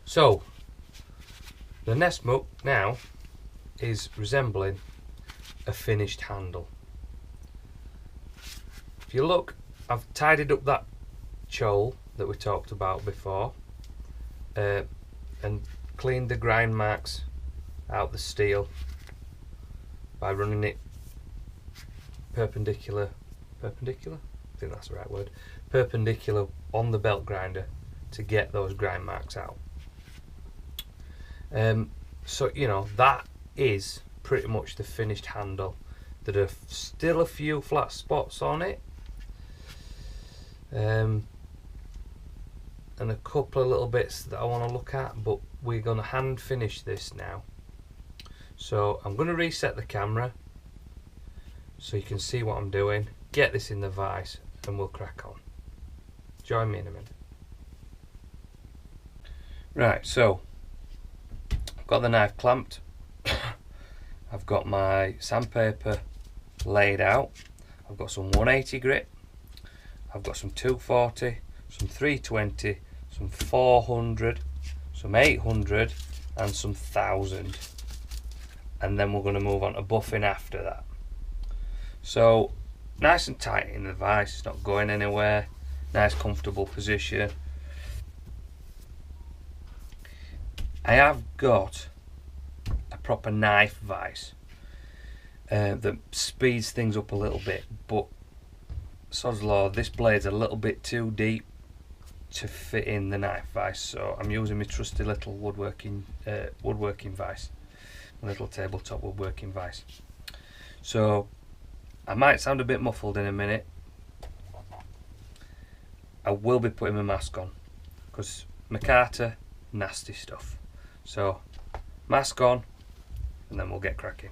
So the Nessmuck now is resembling a finished handle. If you look, I've tidied up that chole that we talked about before, and cleaned the grind marks out the steel by running it perpendicular, I think that's the right word, perpendicular on the belt grinder to get those grind marks out. So you know, that is pretty much the finished handle. There are still a few flat spots on it, and a couple of little bits that I want to look at, but we're going to hand finish this now. So I'm going to reset the camera so you can see what I'm doing, get this in the vise, and we'll crack on. Join me in a minute. Right, so I've got the knife clamped. I've got my sandpaper laid out. I've got some 180 grit. I've got some 240, some 320, some 400, some 800, and some 1000. And then we're going to move on to buffing after that. So nice and tight in the vise, it's not going anywhere. Nice comfortable position. I have got a proper knife vise that speeds things up a little bit, but sod's law, this blade's a little bit too deep to fit in the knife vise, so I'm using my trusty little woodworking vise, my little tabletop woodworking vise. So I might sound a bit muffled in a minute. I will be putting my mask on because Micarta, nasty stuff. So mask on, and then we'll get cracking.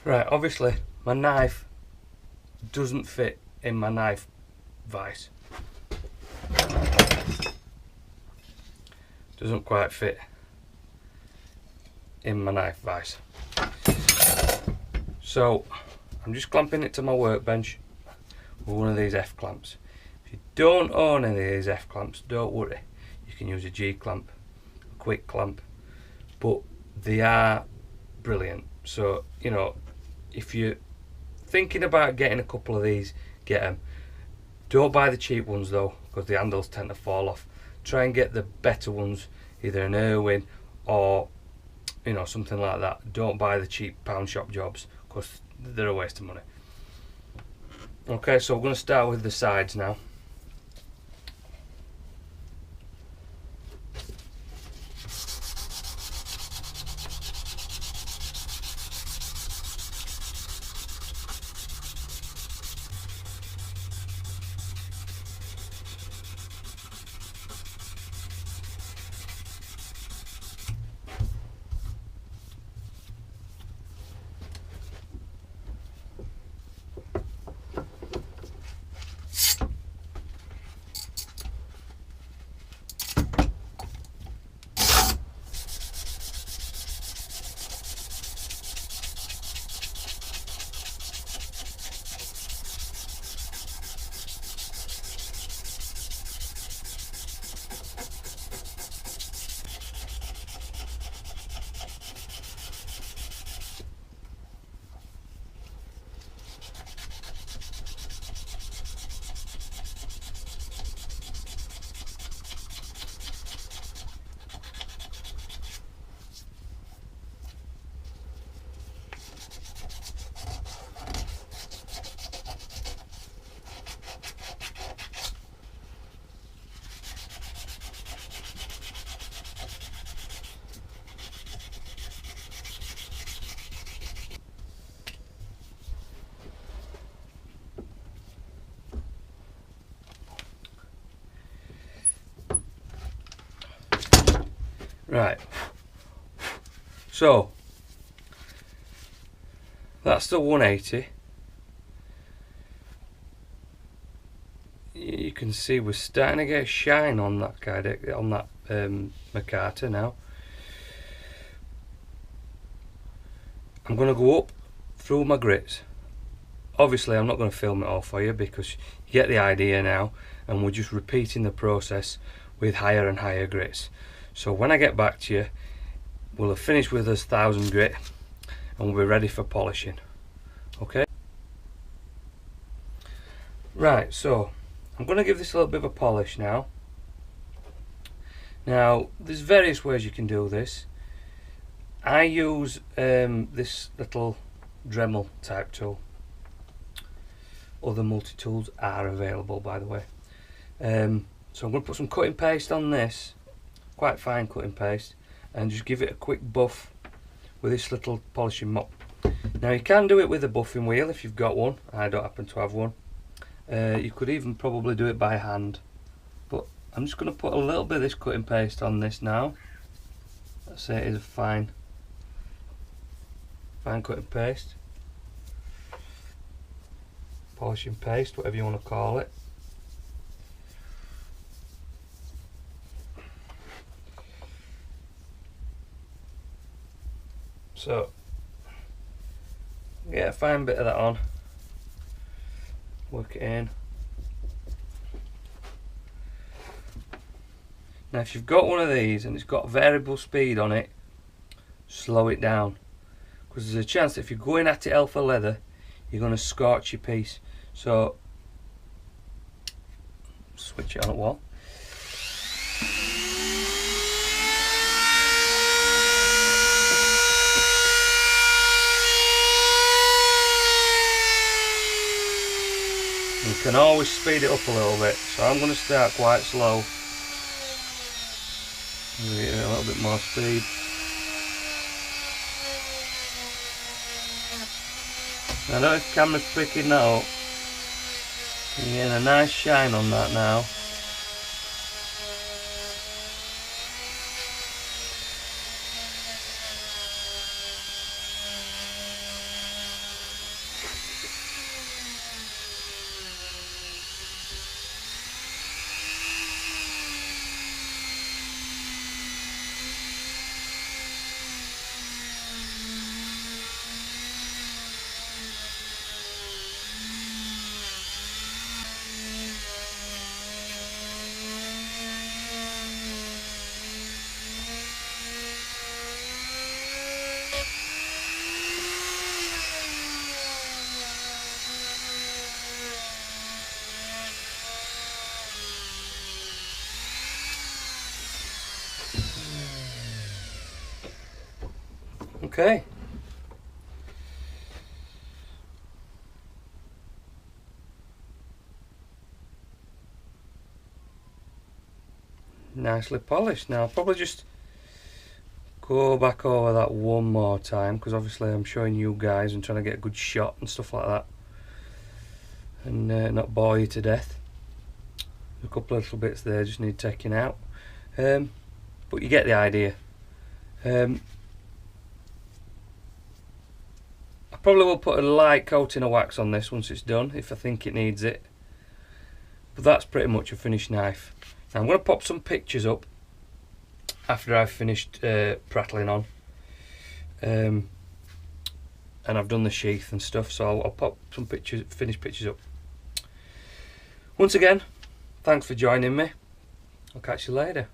Right, obviously my knife doesn't fit in my knife vise. Doesn't quite fit in my knife vise. So I'm just clamping it to my workbench with one of these F clamps. If you don't own any of these F clamps, don't worry. You can use a G clamp, a quick clamp, but they are brilliant. So, you know, if you're thinking about getting a couple of these, get them. Don't buy the cheap ones though, because the handles tend to fall off. Try and get the better ones, either an Irwin or you know, something like that. Don't buy the cheap pound shop jobs because they're a waste of money. Okay, so we're going to start with the sides now. Right, so that's the 180. You can see we're starting to get shine on that micarta now. I'm going to go up through my grits. Obviously I'm not going to film it all for you because you get the idea now, and we're just repeating the process with higher and higher grits. So when I get back to you, we'll have finished with this 1000 grit and we'll be ready for polishing. Okay? Right, so I'm going to give this a little bit of a polish now. Now, there's various ways you can do this. I use this little Dremel type tool. Other multi-tools are available, by the way. So I'm going to put some cutting paste on this, quite fine cutting paste, and just give it a quick buff with this little polishing mop. Now you can do it with a buffing wheel if you've got one. I don't happen to have one. You could even probably do it by hand, but I'm just going to put a little bit of this cutting paste on this now. Let's say it is a fine cutting paste, polishing paste, whatever you want to call it. So get a fine bit of that on, work it in. Now if you've got one of these and it's got variable speed on it, slow it down, because there's a chance that if you're going at it alpha leather, you're going to scorch your piece. So switch it on at wall. You can always speed it up a little bit, so I'm going to start quite slow. Give it a little bit more speed. I don't know if the camera's picking that up. You're getting a nice shine on that now. Okay. Nicely polished. Now I'll probably just go back over that one more time, because obviously I'm showing you guys and trying to get a good shot and stuff like that, and not bore you to death. A couple of little bits there just need taking out, but you get the idea. I probably will put a light coating of wax on this once it's done, if I think it needs it, but that's pretty much a finished knife. Now I'm going to pop some pictures up after I've finished prattling on, and I've done the sheath and stuff, so I'll pop some pictures, finished pictures up. Once again, thanks for joining me. I'll catch you later.